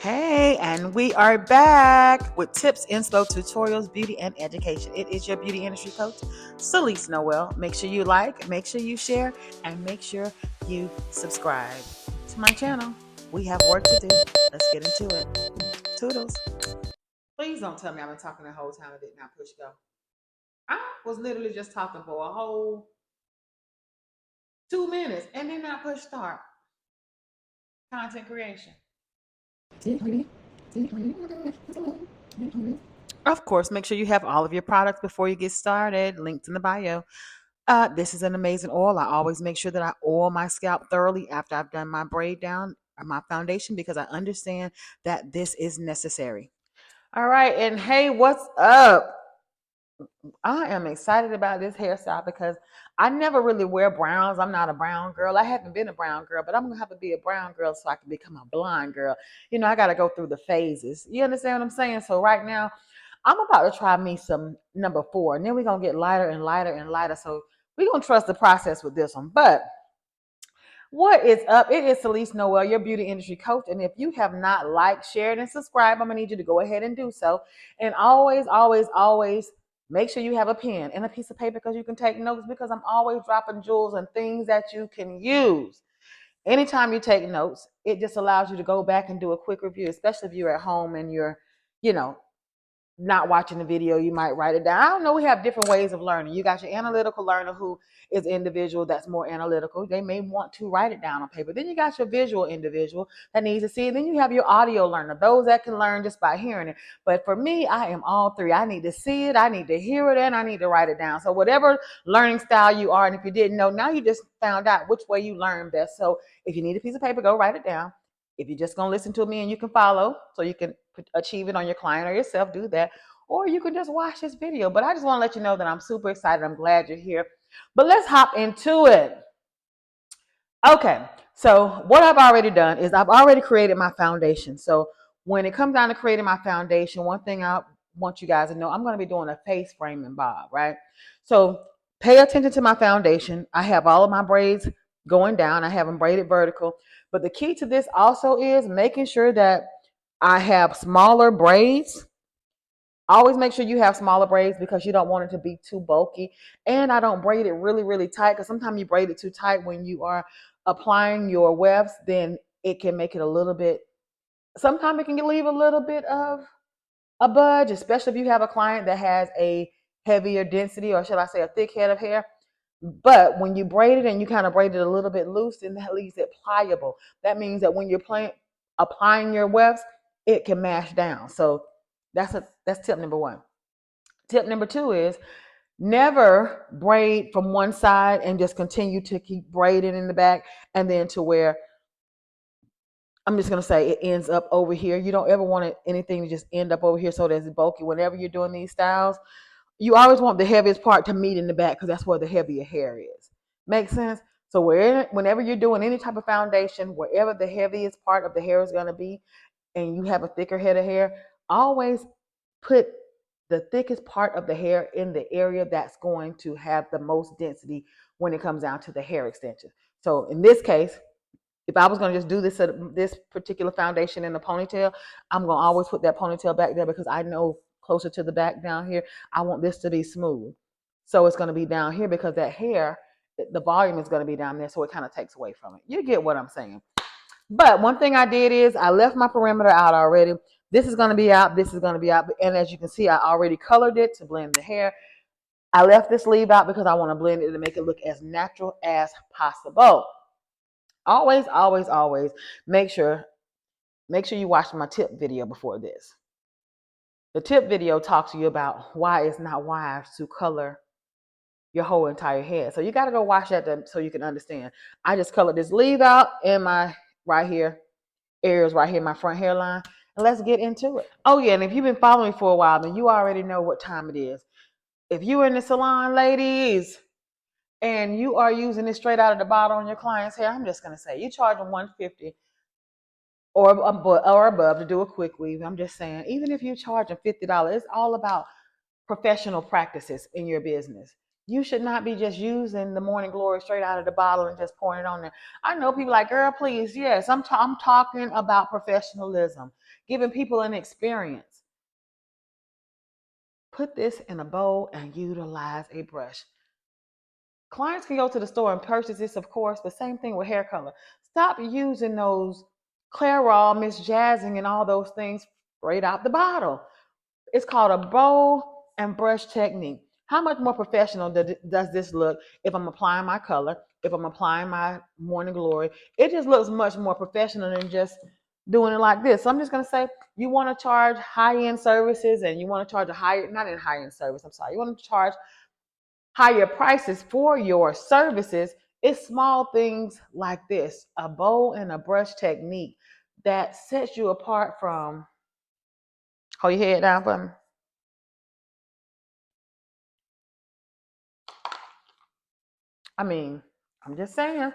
Hey, and we are back with tips, inspo, tutorials, beauty, and education. It is your beauty industry coach, Celeste Noel. Make sure you like, make sure you share, and make sure you subscribe to my channel. We have work to do. Let's get into it. Toodles. Please don't tell me I've been talking the whole time and did not push go. I was literally just talking for a whole 2 minutes and then not push start. Content creation. Of course, make sure you have all of your products before you get started. Linked in the bio. This is an amazing oil. I always make sure that I oil my scalp thoroughly after I've done my braid down or my foundation because I understand that this is necessary. All right, and hey, what's up? I am excited about this hairstyle because I never really wear browns. I'm not a brown girl. I haven't been a brown girl, but I'm gonna have to be a brown girl so I can become a blonde girl. I gotta go through the phases. You understand what I'm saying? So right now, I'm about to try me some number 4, and then we're gonna get lighter and lighter and lighter. So we're gonna trust the process with this one. But what is up? It is Celeste Noel, your beauty industry coach. And if you have not liked, shared, and subscribed, I'm gonna need you to go ahead and do so. And always, always, always make sure you have a pen and a piece of paper because you can take notes because I'm always dropping jewels and things that you can use. Anytime you take notes, it just allows you to go back and do a quick review, especially if you're at home and you're, you know, not watching the video, you might write it down. I don't know. We have different ways of learning. You got your analytical learner who is individual that's more analytical. They may want to write it down on paper. Then you got your visual individual that needs to see it. Then you have your audio learner, those that can learn just by hearing it. But for me, I am all three. I need to see it, I need to hear it, and I need to write it down. So whatever learning style you are, and if you didn't know, now you just found out which way you learn best. So if you need a piece of paper, go write it down. If you're just going to listen to me and you can follow so you can achieve it on your client or yourself, do that. Or you can just watch this video. But I just want to let you know that I'm super excited. I'm glad you're here. But let's hop into it. Okay, so what I've already done is I've already created my foundation. So when it comes down to creating my foundation, one thing I want you guys to know, I'm going to be doing a face frame and bob, right? So pay attention to my foundation. I have all of my braids going down. I have them braided vertical. But the key to this also is making sure that I have smaller braids. Always make sure you have smaller braids because you don't want it to be too bulky. And I don't braid it really, really tight because sometimes you braid it too tight when you are applying your wefts, then it can make it a little bit, sometimes it can leave a little bit of a budge, especially if you have a client that has a heavier density or should I say a thick head of hair. But when you braid it and you kind of braid it a little bit loose, then that leaves it pliable. That means that when you're applying your wefts, it can mash down. So that's tip number 1. Tip number 2 is never braid from one side and just continue to keep braiding in the back and then to where I'm just going to say it ends up over here. You don't ever want anything to just end up over here so that it's bulky. Whenever you're doing these styles, you always want the heaviest part to meet in the back because that's where the heavier hair is. Make sense? So whenever you're doing any type of foundation, wherever the heaviest part of the hair is going to be, and you have a thicker head of hair, always put the thickest part of the hair in the area that's going to have the most density when it comes down to the hair extension. So in this case, if I was going to just do this particular foundation in the ponytail, I'm going to always put that ponytail back there because I know closer to the back down here, I want this to be smooth. So it's going to be down here because that hair, the volume is going to be down there, so it kind of takes away from it. You get what I'm saying? But one thing I did is I left my perimeter out already. This is going to be out. This is going to be out. And as you can see, I already colored it to blend the hair. I left this sleeve out because I want to blend it to make it look as natural as possible. Always, always, always make sure you watch my tip video before this. The tip video talks to you about why it's not wise to color your whole entire head. So you got to go watch that so you can understand. I just colored this leave out in my right here, areas right here, my front hairline. And let's get into it. Oh yeah, and if you've been following me for a while, then you already know what time it is. If you're in the salon, ladies, and you are using it straight out of the bottle on your client's hair, I'm just gonna say you charge them $150 or above to do a quick weave. I'm just saying, even if you charge them $50, it's all about professional practices in your business. You should not be just using the morning glory straight out of the bottle and just pouring it on there. I know people like, girl, please, yes, I'm talking about professionalism, giving people an experience. Put this in a bowl and utilize a brush. Clients can go to the store and purchase this, of course, but same thing with hair color. Stop using those Clairol, Miss Jazzing, and all those things straight out the bottle. It's called a bowl and brush technique. How much more professional does this look if I'm applying my color, if I'm applying my morning glory? It just looks much more professional than just doing it like this. So I'm just going to say, you want to charge high-end services and you want to charge a higher, not in high-end service, I'm sorry, you want to charge higher prices for your services. It's small things like this, a bowl and a brush technique that sets you apart from, hold your head down for me. I mean, I'm just saying,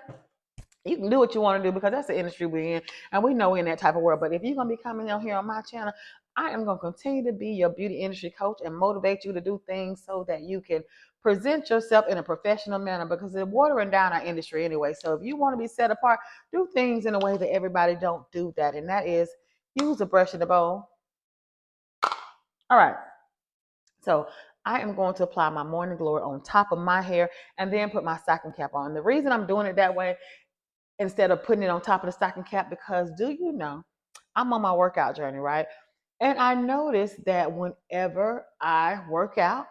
you can do what you want to do because that's the industry we're in, and we know we're in that type of world. But if you're gonna be coming out here on my channel, I am gonna continue to be your beauty industry coach and motivate you to do things so that you can present yourself in a professional manner because they're watering down our industry anyway. So if you want to be set apart, do things in a way that everybody don't do that, and that is use a brush and a bowl. All right. So I am going to apply my morning glory on top of my hair and then put my stocking cap on. The reason I'm doing it that way instead of putting it on top of the stocking cap, because do you know, I'm on my workout journey, right? And I noticed that whenever I work out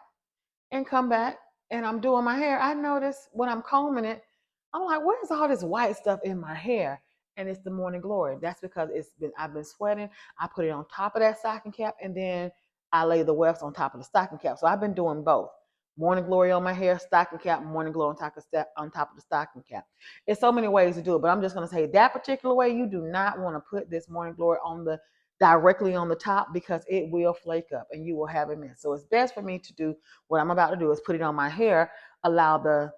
and come back and I'm doing my hair, I notice when I'm combing it, I'm like, where's all this white stuff in my hair? And it's the morning glory. That's because I've been sweating. I put it on top of that stocking cap and then I lay the wefts on top of the stocking cap. So I've been doing both. Morning glory on my hair, stocking cap, morning glory on top of the stocking cap. It's so many ways to do it, but I'm just gonna say that particular way, you do not want to put this morning glory on the directly on the top because it will flake up and you will have a mess. So it's best for me to do what I'm about to do is put it on my hair, allow the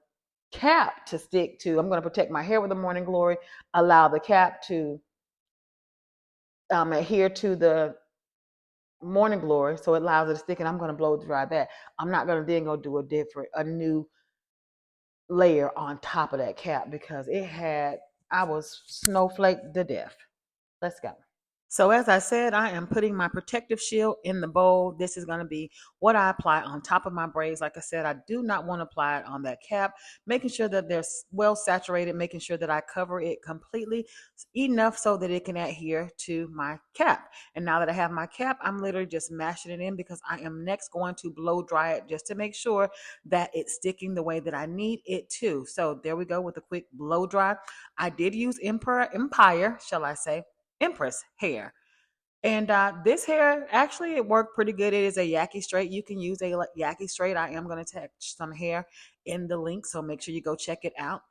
cap to stick to, I'm going to protect my hair with the morning glory, allow the cap to adhere to the morning glory so it allows it to stick, and I'm going to blow dry that. I'm not going to then go do a new layer on top of that cap because I was snowflaked to death. Let's go. So as I said, I am putting my protective shield in the bowl. This is going to be what I apply on top of my braids. Like I said, I do not want to apply it on that cap, making sure that they're well saturated, making sure that I cover it completely enough so that it can adhere to my cap. And now that I have my cap, I'm literally just mashing it in because I am next going to blow dry it just to make sure that it's sticking the way that I need it to. So there we go with a quick blow dry. I did use Empire, shall I say, Empress hair. And this hair, actually, it worked pretty good. It is a Yaki straight. You can use a Yaki straight. I am going to attach some hair in the link, so make sure you go check it out.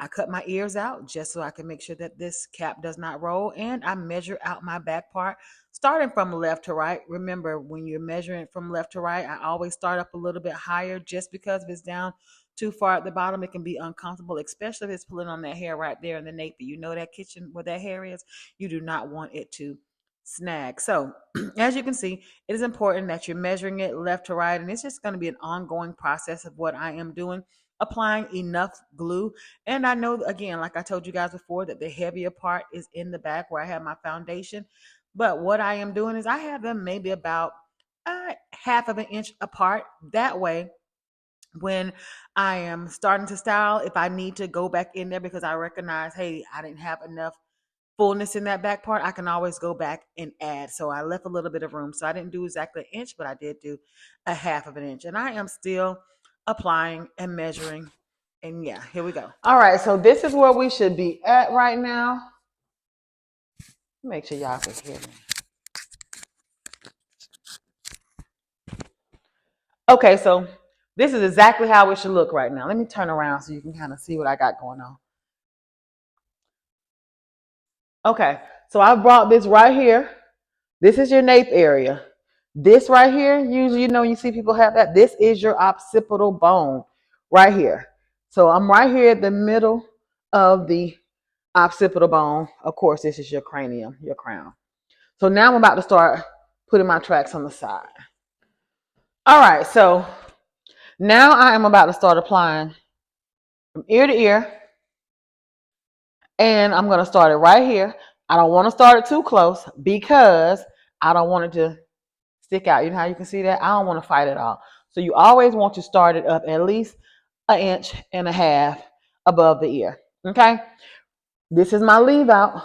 I cut my ears out just so I can make sure that this cap does not roll. And I measure out my back part, starting from left to right. Remember, when you're measuring from left to right, I always start up a little bit higher just because if it's down too far at the bottom, it can be uncomfortable, especially if it's pulling on that hair right there in the nape. You know that kitchen where that hair is? You do not want it to snag. So as you can see, it is important that you're measuring it left to right, and it's just going to be an ongoing process of what I am doing, applying enough glue. And I know, again, like I told you guys before, that the heavier part is in the back where I have my foundation. But what I am doing is I have them maybe about half of an inch apart. That way, when I am starting to style, if I need to go back in there because I recognize, hey, I didn't have enough fullness in that back part, I can always go back and add. So I left a little bit of room. So I didn't do exactly an inch, but I did do a half of an inch. And I am still applying and measuring. And yeah, here we go. All right, so this is where we should be at right now. Make sure y'all can hear me. Okay, so this is exactly how it should look right now. Let me turn around so you can kind of see what I got going on. Okay, so I brought this right here. This is your nape area. This right here, usually, you see people have that. This is your occipital bone right here. So I'm right here at the middle of the occipital bone. Of course, this is your cranium, your crown. So now I'm about to start putting my tracks on the side. All right, so Now I am about to start applying from ear to ear, and I'm going to start it right here. I don't want to start it too close because I don't want it to stick out. You know how you can see that? I don't want to fight it all. So you always want to start it up at least 1.5 inches above the ear. Okay? This is my leave out.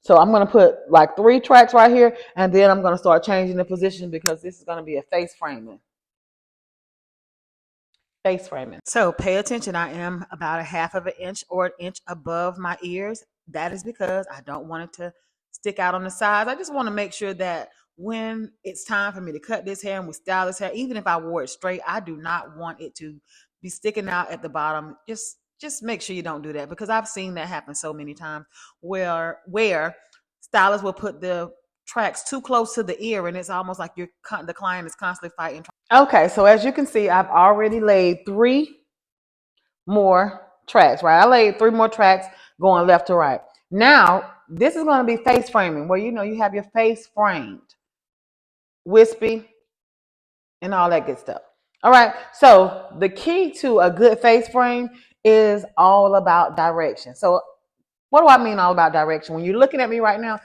So I'm going to put like 3 tracks right here, and then I'm going to start changing the position because this is going to be a face framing. Face framing. So pay attention. I am about 1/2 inch or 1 inch above my ears. That is because I don't want it to stick out on the sides. I just want to make sure that when it's time for me to cut this hair and we style this hair, even if I wore it straight, I do not want it to be sticking out at the bottom. Just make sure you don't do that because I've seen that happen so many times where stylists will put the tracks too close to the ear and it's almost like the client is constantly fighting. Okay, so as you can see, I've already laid 3 more tracks, right? I laid 3 more tracks going left to right. Now, this is going to be face framing where you have your face framed, wispy, and all that good stuff. All right, so the key to a good face frame is all about direction. So what do I mean all about direction? When you're looking at me right now,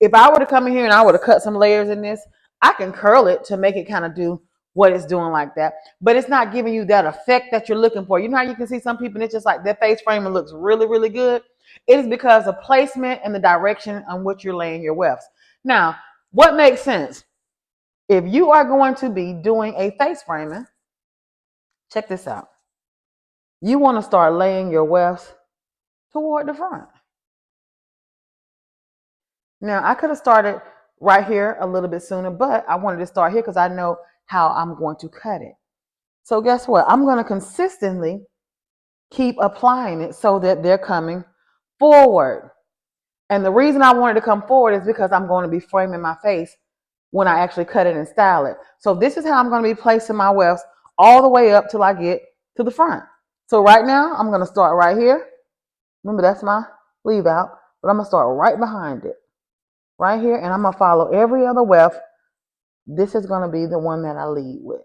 if I were to come in here and I were to cut some layers in this, I can curl it to make it kind of do what it's doing like that. But it's not giving you that effect that you're looking for. You know how you can see some people and it's just like their face framing looks really, really good? It is because of placement and the direction on which you're laying your wefts. Now, what makes sense? If you are going to be doing a face framing, check this out. You want to start laying your wefts toward the front. Now, I could have started right here a little bit sooner, but I wanted to start here because I know how I'm going to cut it. So guess what? I'm going to consistently keep applying it so that they're coming forward. And the reason I wanted to come forward is because I'm going to be framing my face when I actually cut it and style it. So this is how I'm going to be placing my wefts all the way up till I get to the front. So right now, I'm going to start right here. Remember, that's my leave out, but I'm going to start right behind it. Right here, and I'm going to follow every other weft. This is going to be the one that I lead with.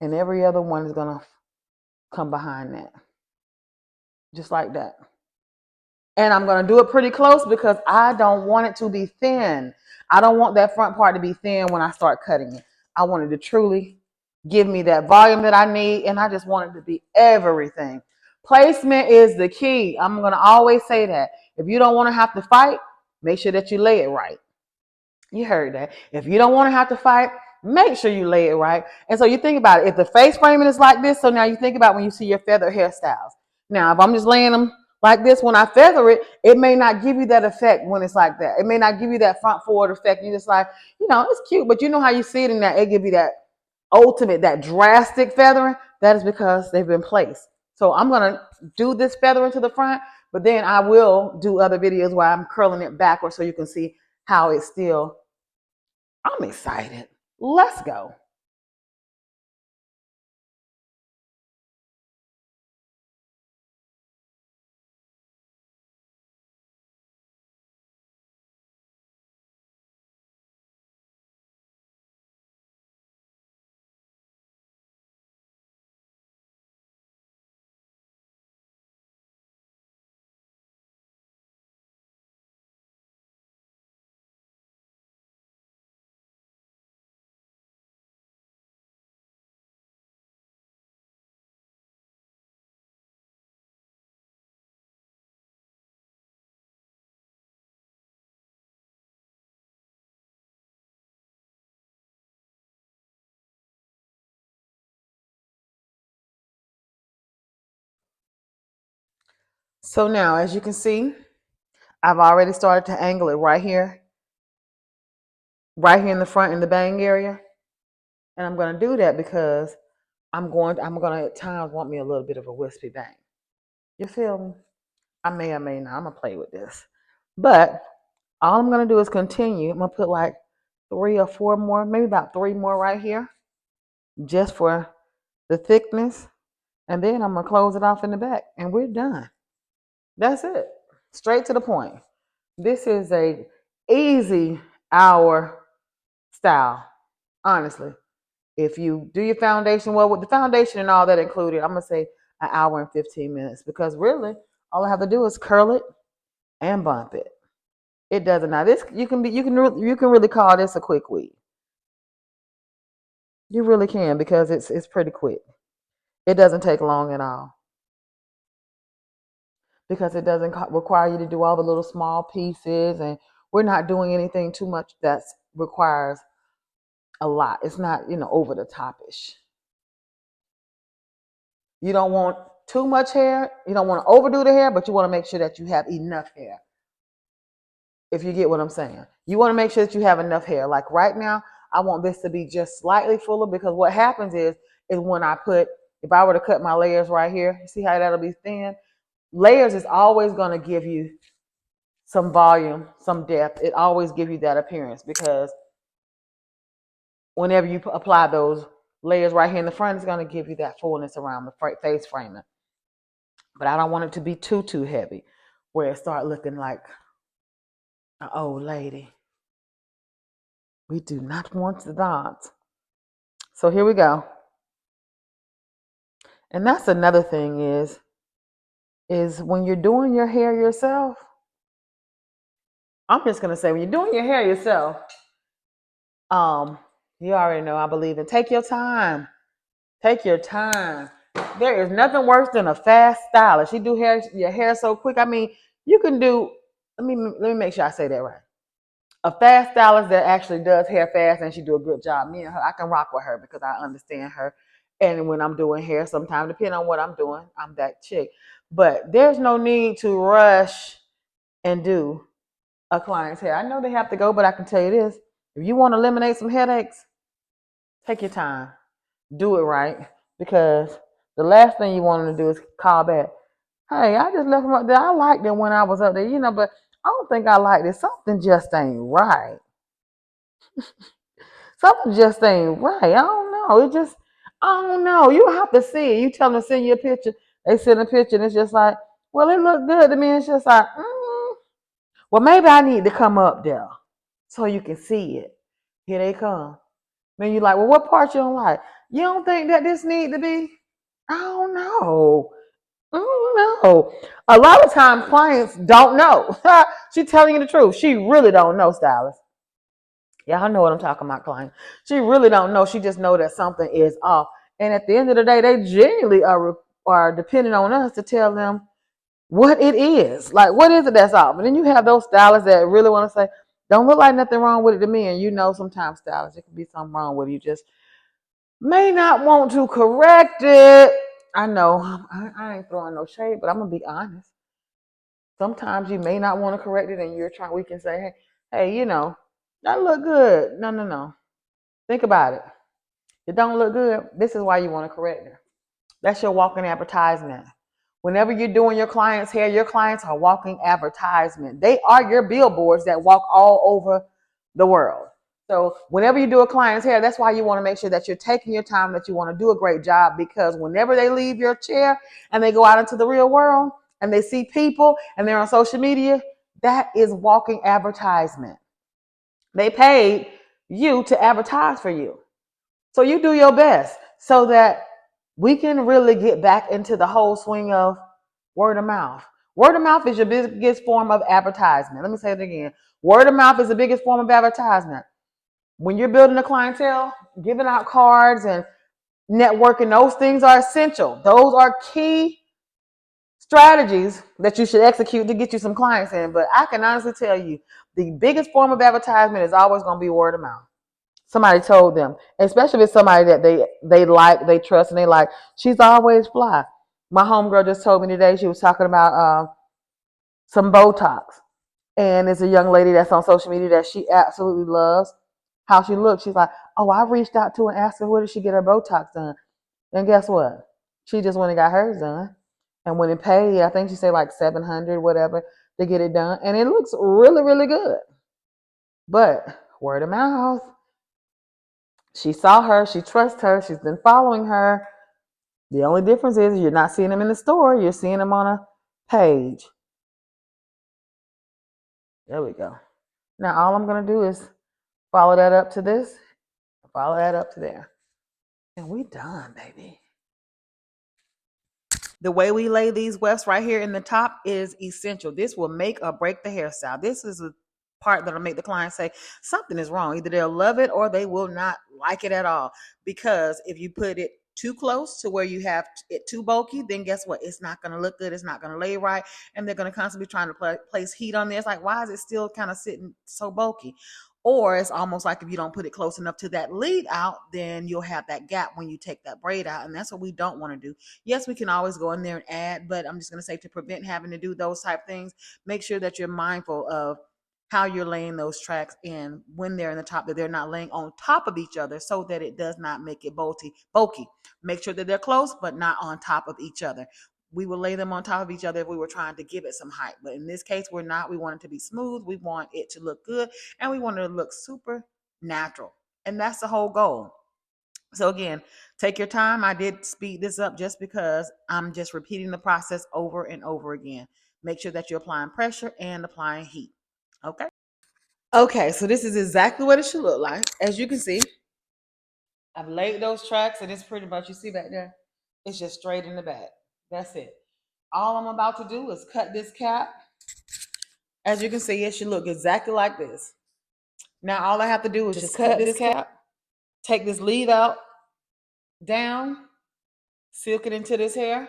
And every other one is going to come behind that. Just like that. And I'm going to do it pretty close because I don't want it to be thin. I don't want that front part to be thin when I start cutting it. I want it to truly give me that volume that I need, and I just want it to be everything. Placement is the key. I'm going to always say that. If you don't want to have to fight, make sure that you lay it right. You heard that. If you don't want to have to fight, make sure you lay it right. And so you think about it. If the face framing is like this, so now you think about when you see your feather hairstyles. Now, if I'm just laying them like this, when I feather it, it may not give you that effect when it's like that. It may not give you that front forward effect. You're just like, it's cute, but you know how you see it in that, it give you that ultimate, that drastic feathering. That is because they've been placed. So I'm going to do this feathering to the front, but then I will do other videos where I'm curling it backwards so you can see how it's still. I'm excited. Let's go. So now, as you can see, I've already started to angle it right here in the front in the bang area. And I'm going to do that because I'm going to at times want me a little bit of a wispy bang. You feel me? I may or may not. I'm going to play with this. But all I'm going to do is continue. I'm going to put like 3 or 4 more, maybe about 3 more right here, just for the thickness. And then I'm going to close it off in the back and we're done. That's it. Straight to the point. This is a easy hour style, honestly. If you do your foundation, well, with the foundation and all that included, I'm gonna say an hour and 15 minutes, because really all I have to do is curl it and bump it. It doesn't. Now this you can really call this a quick week. You really can, because it's pretty quick. It doesn't take long at all, because it doesn't require you to do all the little small pieces, and we're not doing anything too much that requires a lot. It's not, over the topish. You don't want too much hair. You don't want to overdo the hair, but you want to make sure that you have enough hair. If you get what I'm saying, you want to make sure that you have enough hair. Like right now, I want this to be just slightly fuller, because what happens is when if I were to cut my layers right here, see how that'll be thin? Layers is always going to give you some volume, some depth. It always gives you that appearance, because whenever you apply those layers right here in the front, it's going to give you that fullness around the face framing. But I don't want it to be too heavy, where it start looking like an old lady. We do not want that. So here we go. And that's another thing is when you're doing your hair yourself, I'm just gonna say, when you're doing your hair yourself, you already know I believe in take your time. Take your time. There is nothing worse than a fast stylist. She do your hair so quick. I mean, you can do. Let me make sure I say that right. A fast stylist that actually does hair fast, and she do a good job. Me and her, I can rock with her, because I understand her. And when I'm doing hair, sometimes depending on what I'm doing, I'm that chick. But there's no need to rush and do a client's hair. I know they have to go, but I can tell you this: if you want to eliminate some headaches, take your time. Do it right, because the last thing you want to do is call back. Hey, I just left them up there. I liked it when I was up there, but I don't think I liked it. Something just ain't right. Something just ain't right. I don't know. I don't know. You have to see it. You tell them to send you a picture. They send a picture, and it's just like, well, it looked good to me. It's just like, well, maybe I need to come up there so you can see it. Here they come. Then you're like, well, what part you don't like? You don't think that this need to be? I don't know. I don't know. A lot of times clients don't know. She's telling you the truth. She really don't know, stylist. Y'all know what I'm talking about, client. She really don't know. She just know that something is off. And at the end of the day, they genuinely are depending on us to tell them what it is. Like, what is it that's off? And then you have those stylists that really want to say, don't look like nothing wrong with it to me. And sometimes stylists, it can be something wrong with it. You just may not want to correct it. I know I ain't throwing no shade, but I'm gonna be honest. Sometimes you may not want to correct it, and we can say, hey, that look good. No. Think about it. It don't look good. This is why you want to correct it. That's your walking advertisement. Whenever you're doing your clients' hair, your clients are walking advertisement. They are your billboards that walk all over the world. So whenever you do a client's hair, that's why you want to make sure that you're taking your time, that you want to do a great job, because whenever they leave your chair and they go out into the real world and they see people and they're on social media, that is walking advertisement. They paid you to advertise for you. So you do your best so that we can really get back into the whole swing of word of mouth. Word of mouth is your biggest form of advertisement. Let me say it again. Word of mouth is the biggest form of advertisement. When you're building a clientele, giving out cards and networking, those things are essential. Those are key strategies that you should execute to get you some clients in. But I can honestly tell you, the biggest form of advertisement is always going to be word of mouth. Somebody told them, especially if it's somebody that they like, they trust, and they like. She's always fly. My homegirl just told me today, she was talking about some Botox. And it's a young lady that's on social media that she absolutely loves how she looks. She's like, oh, I reached out to her and asked her, where did she get her Botox done? And guess what? She just went and got hers done. And when it paid, I think she said like $700, whatever, to get it done. And it looks really, really good. But word of mouth. She saw her. She trusts her. She's been following her. The only difference is you're not seeing them in the store. You're seeing them on a page. There we go. Now all I'm going to do is follow that up to this. Follow that up to there. And we done, baby. The way we lay these wefts right here in the top is essential. This will make or break the hairstyle. This is a part that'll make the client say something is wrong. Either they'll love it or they will not like it at all. Because if you put it too close to where you have it too bulky, then guess what? It's not going to look good. It's not going to lay right. And they're going to constantly be trying to place heat on there. It's like, why is it still kind of sitting so bulky? Or it's almost like if you don't put it close enough to that lead out, then you'll have that gap when you take that braid out. And that's what we don't want to do. Yes, we can always go in there and add, but I'm just going to say, to prevent having to do those type things, make sure that you're mindful of how you're laying those tracks in when they're in the top, that they're not laying on top of each other so that it does not make it bulky. Make sure that they're close, but not on top of each other. We will lay them on top of each other if we were trying to give it some height. But in this case, we're not. We want it to be smooth. We want it to look good. And we want it to look super natural. And that's the whole goal. So again, take your time. I did speed this up just because I'm just repeating the process over and over again. Make sure that you're applying pressure and applying heat. Okay. Okay, so this is exactly what it should look like. As you can see, I've laid those tracks and it's pretty much, you see back there, it's just straight in the back. That's it. All I'm about to do is cut this cap. As you can see, it should look exactly like this. Now all I have to do is just cut this cap, take this lead out, down, silk it into this hair,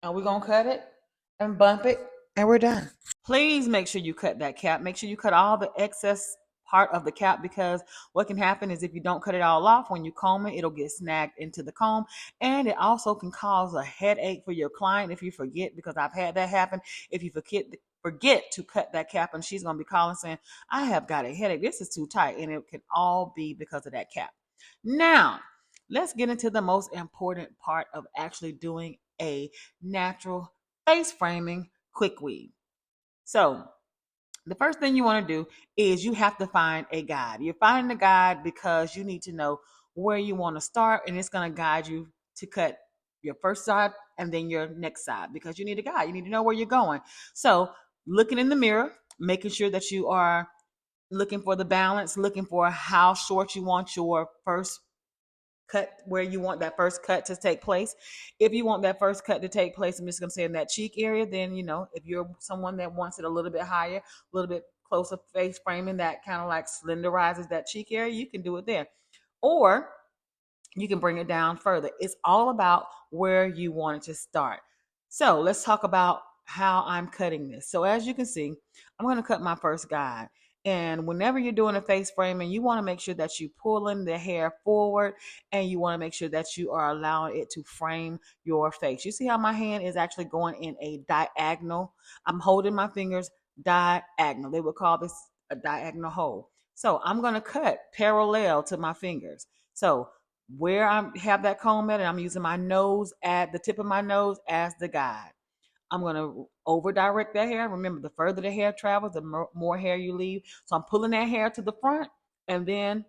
and we're gonna cut it and bump it, and we're done. Please make sure you cut that cap. Make sure you cut all the excess part of the cap, because what can happen is if you don't cut it all off, when you comb it, it'll get snagged into the comb, and it also can cause a headache for your client if you forget, because I've had that happen. If you forget to cut that cap, and she's going to be calling saying, I have got a headache, this is too tight, and it can all be because of that cap. Now let's get into the most important part of actually doing a natural face framing quick weave. So the first thing you want to do is you have to find a guide. You're finding a guide because you need to know where you want to start, and it's going to guide you to cut your first side and then your next side, because you need a guide. You need to know where you're going. So looking in the mirror, making sure that you are looking for the balance, looking for how short you want your first cut, where you want that first cut to take place. If you want that first cut to take place, I'm just going to say in that cheek area, then, if you're someone that wants it a little bit higher, a little bit closer face framing that kind of like slenderizes that cheek area, you can do it there. Or you can bring it down further. It's all about where you want it to start. So let's talk about how I'm cutting this. So as you can see, I'm going to cut my first guide. And whenever you're doing a face framing, you want to make sure that you pulling the hair forward, and you want to make sure that you are allowing it to frame your face. You see how my hand is actually going in a diagonal? I'm holding my fingers diagonal. They would call this a diagonal hole. So I'm going to cut parallel to my fingers. So where I have that comb at, and I'm using my nose, at the tip of my nose as the guide. I'm going to over direct that hair. Remember, the further the hair travels, the more hair you leave. So I'm pulling that hair to the front, and then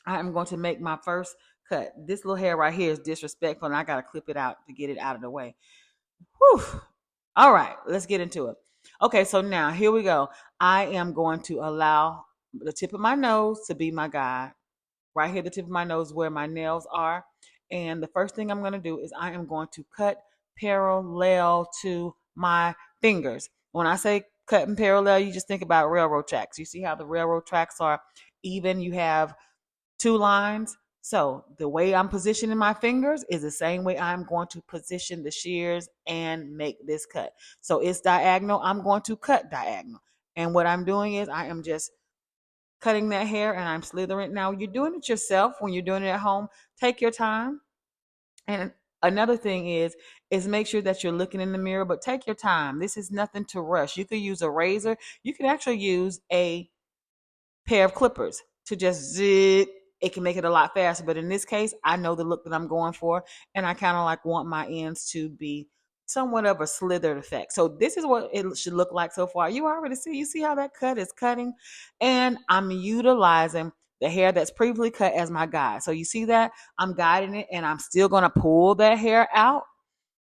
I'm going to make my first cut. This little hair right here is disrespectful, and I got to clip it out to get it out of the way. Whew. All right, let's get into it. Okay, so now here we go. I am going to allow the tip of my nose to be my guide. Right here, the tip of my nose where my nails are. And the first thing I'm going to do is I am going to cut parallel to my fingers. When I say cutting parallel, you just think about railroad tracks. You see how the railroad tracks are even? You have two lines. So the way I'm positioning my fingers is the same way I'm going to position the shears and make this cut. So it's diagonal. I'm going to cut diagonal. And what I'm doing is I am just cutting that hair, and I'm slithering. Now, you're doing it yourself. When you're doing it at home, take your time. And another thing is make sure that you're looking in the mirror, but take your time. This is nothing to rush. You could use a razor. You could actually use a pair of clippers to just zip. It can make it a lot faster. But in this case, I know the look that I'm going for, and I kind of like want my ends to be somewhat of a slithered effect. So this is what it should look like so far. You see how that cut is cutting, and I'm utilizing the hair that's previously cut as my guide. So you see that I'm guiding it, and I'm still going to pull that hair out.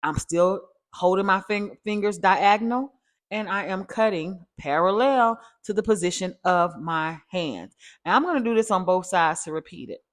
I'm still holding my fingers diagonal, and I am cutting parallel to the position of my hand. And I'm going to do this on both sides to repeat it.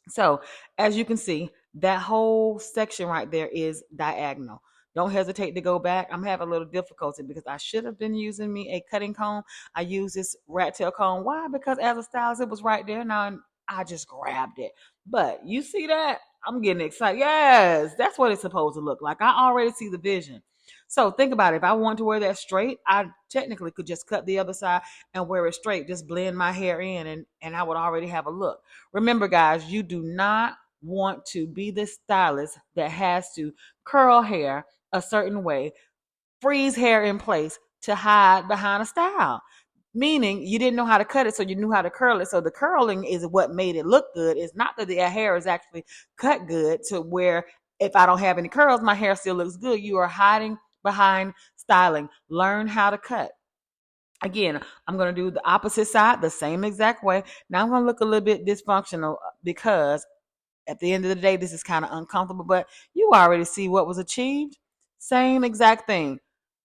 So as you can see, that whole section right there is diagonal. Don't hesitate to go back. I'm having a little difficulty because I should have been using me a cutting comb. I use this rat tail comb. Why? Because as a stylist, it was right there. Now I just grabbed it. But you see that? I'm getting excited. Yes, that's what it's supposed to look like. I already see the vision. So think about it. If I want to wear that straight, I technically could just cut the other side and wear it straight. Just blend my hair in and I would already have a look. Remember, guys, you do not want to be the stylist that has to curl hair a certain way, freeze hair in place to hide behind a style. Meaning you didn't know how to cut it, so you knew how to curl it. So the curling is what made it look good. It's not that the hair is actually cut good to where if I don't have any curls, my hair still looks good. You are hiding behind styling. Learn how to cut. Again, I'm going to do the opposite side the same exact way. Now I'm going to look a little bit dysfunctional because at the end of the day, this is kind of uncomfortable, but you already see what was achieved. Same exact thing.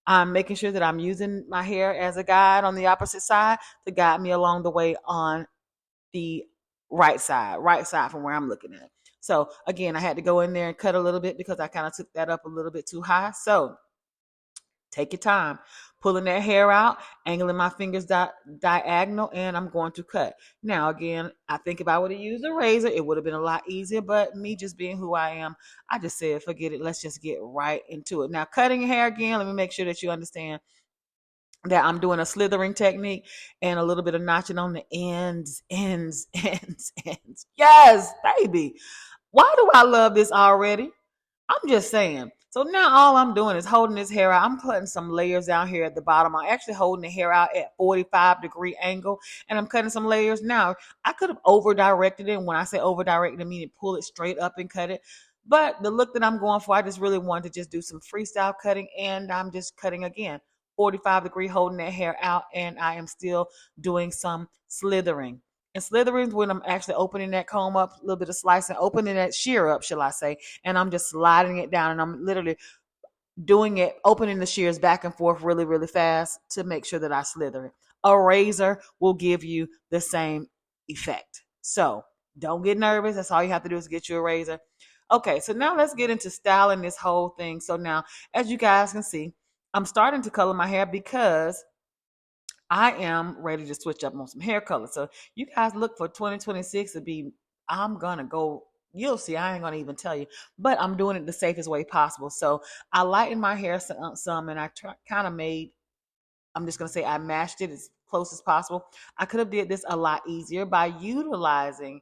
I'm making sure that I'm using my hair as a guide on the opposite side to guide me along the way on the right side from where I'm looking at. So again, I had to go in there and cut a little bit because I kind of took that up a little bit too high. So take your time, pulling that hair out, angling my fingers diagonal, and I'm going to cut. Now, again, I think if I would have used a razor, it would have been a lot easier, but me just being who I am, I just said, forget it. Let's just get right into it. Now, cutting hair again, let me make sure that you understand that I'm doing a slithering technique and a little bit of notching on the ends. Yes, baby. Why do I love this already? I'm just saying. So now all I'm doing is holding this hair out. I'm putting some layers down here at the bottom. I'm actually holding the hair out at 45-degree angle and I'm cutting some layers. Now, I could have over directed it. And when I say over directed, I mean pull it straight up and cut it. But the look that I'm going for, I just really wanted to just do some freestyle cutting and I'm just cutting again. 45-degree, holding that hair out, and I am still doing some slithering. And slithering is when I'm actually opening that comb up, a little bit of slicing, opening that shear up, shall I say, and I'm just sliding it down and I'm literally doing it, opening the shears back and forth really, really fast to make sure that I slither it. A razor will give you the same effect. So don't get nervous. That's all you have to do is get you a razor. Okay, so now let's get into styling this whole thing. So now, as you guys can see, I'm starting to color my hair because I am ready to switch up on some hair color. So you guys look for 2026 to be, I'm going to go, you'll see, I ain't going to even tell you, but I'm doing it the safest way possible. So I lightened my hair some and I kind of made, I'm just going to say I matched it as close as possible. I could have did this a lot easier by utilizing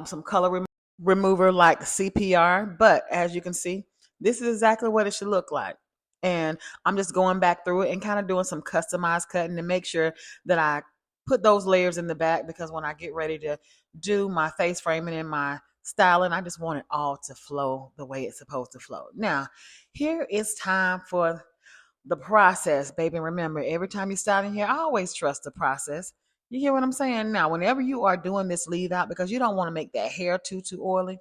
some color remover like CPR, but as you can see, this is exactly what it should look like. And I'm just going back through it and kind of doing some customized cutting to make sure that I put those layers in the back because when I get ready to do my face framing and my styling, I just want it all to flow the way it's supposed to flow. Now, here is time for the process, baby. Remember, every time you're starting here, I always trust the process. You hear what I'm saying? Now, whenever you are doing this leave out, because you don't want to make that hair too oily,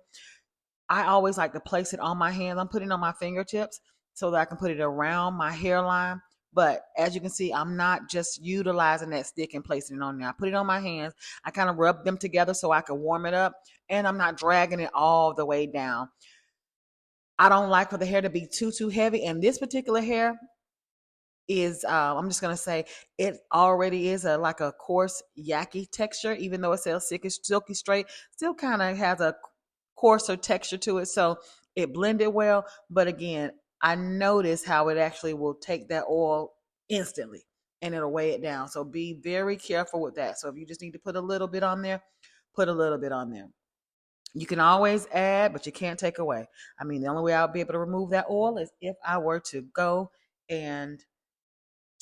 I always like to place it on my hands. I'm putting it on my fingertips so that I can put it around my hairline. But as you can see, I'm not just utilizing that stick and placing it on there. I put it on my hands. I kind of rub them together so I can warm it up. And I'm not dragging it all the way down. I don't like for the hair to be too heavy. And this particular hair, is I'm just gonna say it already is a like a coarse yaki texture, even though it says silky straight, still kind of has a coarser texture to it. So it blended well, but again, I notice how it actually will take that oil instantly and it'll weigh it down. So be very careful with that. So if you just need to put a little bit on there, put a little bit on there. You can always add, but you can't take away. I mean, the only way I'll be able to remove that oil is if I were to go and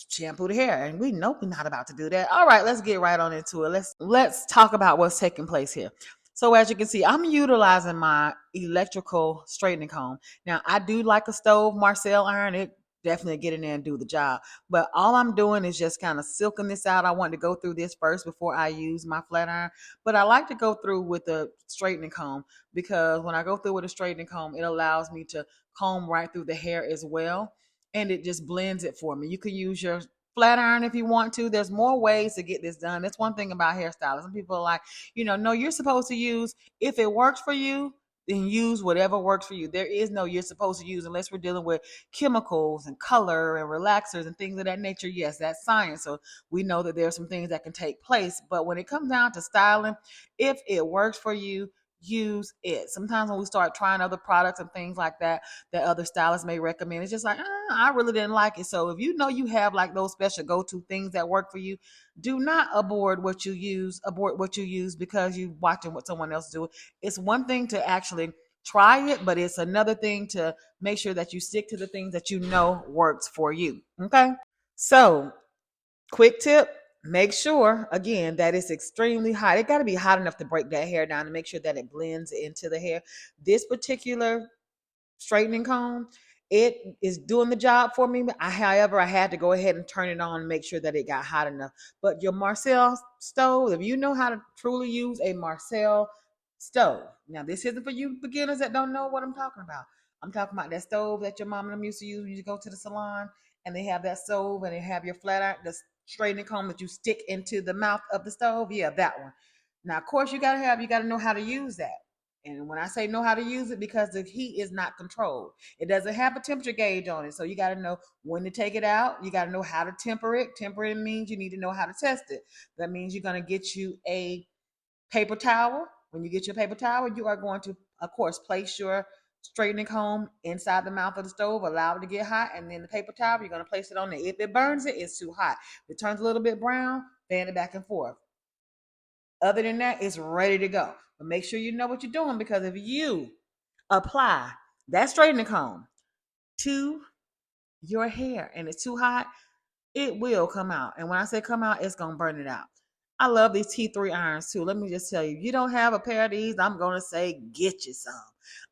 shampoo the hair, and we know we're not about to do that. All right, let's get right on into it. Let's talk about what's taking place here. So as you can see, I'm utilizing my electrical straightening comb. Now I do like a stove Marcel iron. It definitely get in there and do the job, but all I'm doing is just kind of silking this out. I want to go through this first before I use my flat iron, but I like to go through with the straightening comb because when I go through with a straightening comb, it allows me to comb right through the hair as well, and it just blends it for me. You can use your flat iron if you want to. There's more ways to get this done. That's one thing about hairstylists. Some people are like, no, you're supposed to use, if it works for you, then use whatever works for you. There is no you're supposed to use unless we're dealing with chemicals and color and relaxers and things of that nature. Yes, that's science. So we know that there are some things that can take place. But when it comes down to styling, if it works for you, use it. Sometimes when we start trying other products and things like that other stylists may recommend, it's just like, I really didn't like it. So if you know you have like those special go-to things that work for you, do not abort what you use because you watching what someone else do. It's one thing to actually try it, but it's another thing to make sure that you stick to the things that you know works for you. Okay. So quick tip, make sure again that it's extremely hot. It got to be hot enough to break that hair down and make sure that it blends into the hair. This particular straightening comb, it is doing the job for me. However, I had to go ahead and turn it on and make sure that it got hot enough. But your Marcel stove, if you know how to truly use a Marcel stove, now this isn't for you beginners that don't know what I'm talking about. I'm talking about that stove that your mom and them used to use when you go to the salon, and they have that stove and they have your flat iron, the straightening comb that you stick into the mouth of the stove. Yeah, that one. Now, of course, you gotta know how to use that. And when I say know how to use it, because the heat is not controlled. It doesn't have a temperature gauge on it. So you got to know when to take it out. You got to know how to temper it. Temper it means you need to know how to test it. That means you're going to get you a paper towel. When you get your paper towel, you are going to, of course, place your straightening comb inside the mouth of the stove, allow it to get hot, and then the paper towel, you're going to place it on there. If it burns it, it's too hot. If it turns a little bit brown, fan it back and forth. Other than that, it's ready to go. But make sure you know what you're doing, because if you apply that straightening comb to your hair and it's too hot, it will come out. And when I say come out, it's gonna burn it out. I love these T3 irons too. Let me just tell you, if you don't have a pair of these, I'm gonna say get you some.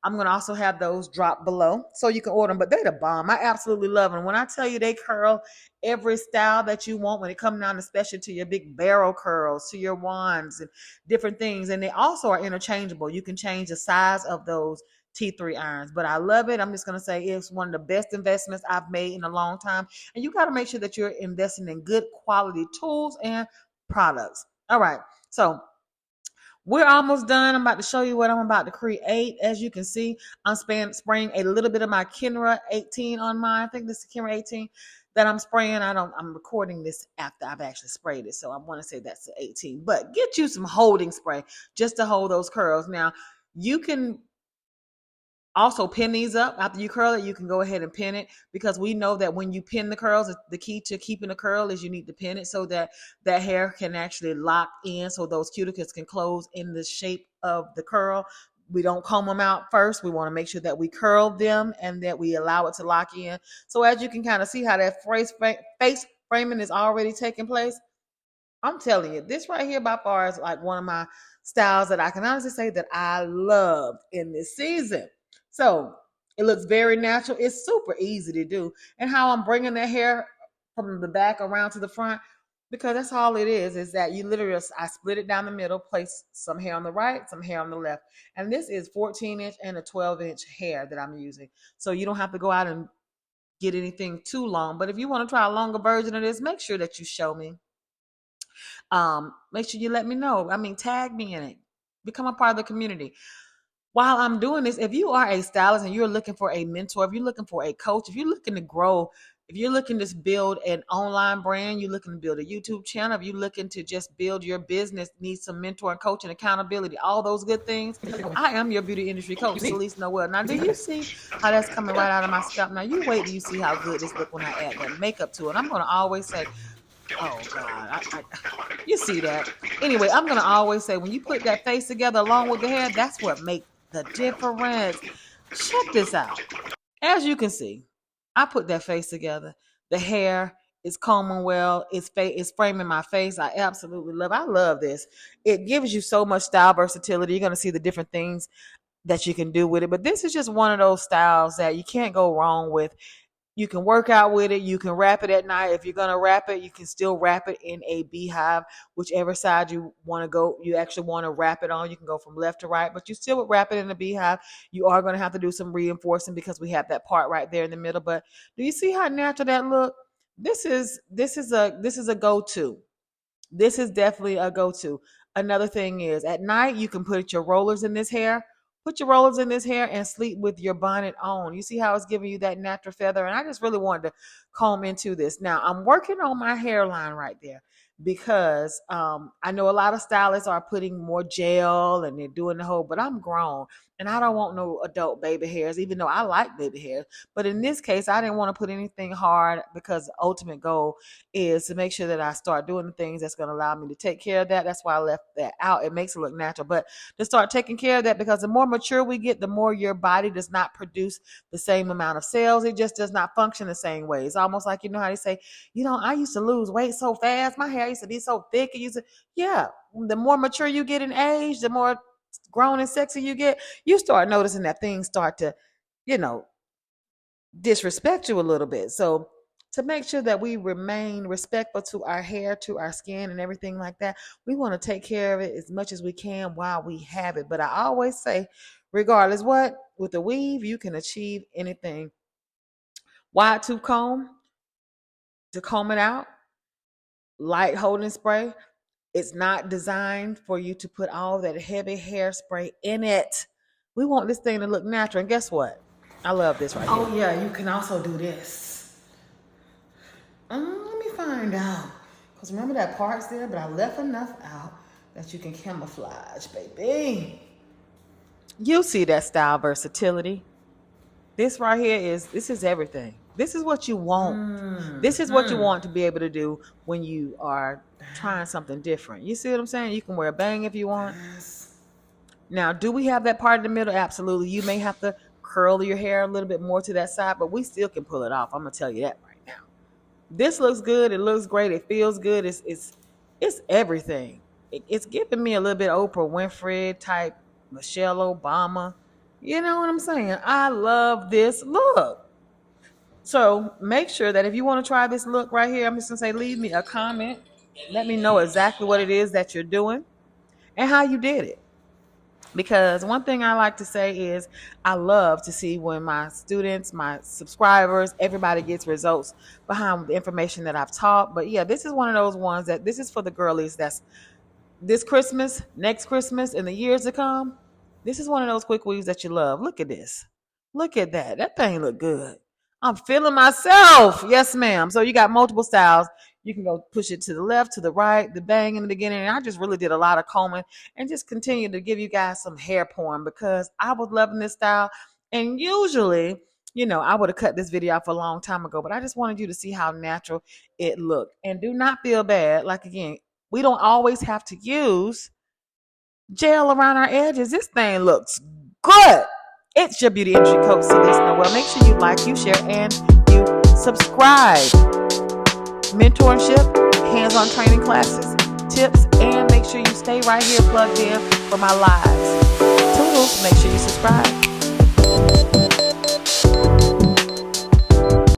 I'm gonna also have those drop below so you can order them. But they're the bomb. I absolutely love them. When I tell you they curl every style that you want, when it comes down especially to your big barrel curls, to your wands and different things. And they also are interchangeable. You can change the size of those T3 irons. But I love it. I'm just gonna say it's one of the best investments I've made in a long time. And you got to make sure that you're investing in good quality tools and products. All right. So we're almost done. I'm about to show you what I'm about to create. As you can see, I'm spraying a little bit of my Keira 18 on mine. I think this is Keira 18 that I'm spraying. I'm recording this after I've actually sprayed it. So I want to say that's the 18. But get you some holding spray just to hold those curls. Now, you can also pin these up after you curl it. You can go ahead and pin it, because we know that when you pin the curls, the key to keeping the curl is you need to pin it so that that hair can actually lock in, so those cuticles can close in the shape of the curl. We don't comb them out first. We want to make sure that we curl them and that we allow it to lock in. So as you can kind of see how that face framing is already taking place, I'm telling you, this right here by far is like one of my styles that I can honestly say that I loved in this season. So it looks very natural. It's super easy to do. And how I'm bringing the hair from the back around to the front, because that's all it is that you literally, I split it down the middle, place some hair on the right, some hair on the left. And this is 14-inch and a 12-inch hair that I'm using. So you don't have to go out and get anything too long. But if you want to try a longer version of this, make sure that you show me. Make sure you let me know. I mean, tag me in it. Become a part of the community. While I'm doing this, if you are a stylist and you're looking for a mentor, if you're looking for a coach, if you're looking to grow, if you're looking to build an online brand, you're looking to build a YouTube channel, if you're looking to just build your business, need some mentor and coach and accountability, all those good things, I am your beauty industry coach, Celeste Noel. Now, do you see how that's coming right out of my scalp? Now, you wait till you see how good this look when I add that makeup to it. I'm going to always say, oh God, you see that. Anyway, I'm gonna always say when you put that face together along with the hair, that's what makes the difference. Check this out. As you can see, I put that face together. The hair is combing well. It's framing my face. I absolutely love. I love this. It gives you so much style versatility. You're gonna see the different things that you can do with it. But this is just one of those styles that you can't go wrong with. You can work out with it. You can wrap it at night. If you're going to wrap it, you can still wrap it in a beehive, whichever side you want to go. You actually want to wrap it on. You can go from left to right, but you still would wrap it in a beehive. You are going to have to do some reinforcing because we have that part right there in the middle. But do you see how natural that look? This is a go-to. This is definitely a go-to. Another thing is at night you can put your rollers in this hair. Put your rollers in this hair and sleep with your bonnet on. You see how it's giving you that natural feather? And I just really wanted to comb into this. Now I'm working on my hairline right there because I know a lot of stylists are putting more gel and they're doing the whole, but I'm grown and I don't want no adult baby hairs, even though I like baby hairs. But in this case, I didn't want to put anything hard because the ultimate goal is to make sure that I start doing the things that's going to allow me to take care of that. That's why I left that out. It makes it look natural. But to start taking care of that, because the more mature we get, the more your body does not produce the same amount of cells. It just does not function the same way. It's almost like, how they say, I used to lose weight so fast. My hair used to be so thick. Yeah. The more mature you get in age, the more grown and sexy you get, you start noticing that things start to, you know, disrespect you a little bit. So to make sure that we remain respectful to our hair, to our skin, and everything like that, we want to take care of it as much as we can while we have it. But I always say, regardless what, with the weave, you can achieve anything. Wide tooth comb to comb it out, light holding spray. It's not designed for you to put all that heavy hairspray in it. We want this thing to look natural. And guess what? I love this right here. Oh, yeah, you can also do this. Let me find out. Because remember that part's there, but I left enough out that you can camouflage, baby. You see that style versatility. This right here this is everything. This is what you want. This is what you want to be able to do when you are trying something different. You see what I'm saying? You can wear a bang if you want. Now, do we have that part in the middle? Absolutely. You may have to curl your hair a little bit more to that side, but we still can pull it off. I'm gonna tell you that right now. This looks good. It looks great. It feels good. It's everything. It's giving me a little bit Oprah Winfrey type, Michelle Obama. You know what I'm saying? I love this look. So make sure that if you want to try this look right here, I'm just gonna say leave me a comment. Let me know exactly what it is that you're doing and how you did it. Because one thing I like to say is I love to see when my students, my subscribers, everybody gets results behind the information that I've taught. But yeah, this is one of those ones that this is for the girlies that's this Christmas, next Christmas, and the years to come. This is one of those quick weaves that you love. Look at this. Look at that. That thing look good. I'm feeling myself. Yes, ma'am. So you got multiple styles. You can go push it to the left, to the right, the bang in the beginning. And I just really did a lot of combing and just continue to give you guys some hair porn because I was loving this style. And usually, I would have cut this video off a long time ago, but I just wanted you to see how natural it looked. And do not feel bad. Like, again, we don't always have to use gel around our edges. This thing looks good. It's your beauty industry coach, Celeste Noel. Make sure you like, you share, and you subscribe. Mentorship, hands-on training classes, tips, and make sure you stay right here plugged in for my lives. Toodles, make sure you subscribe.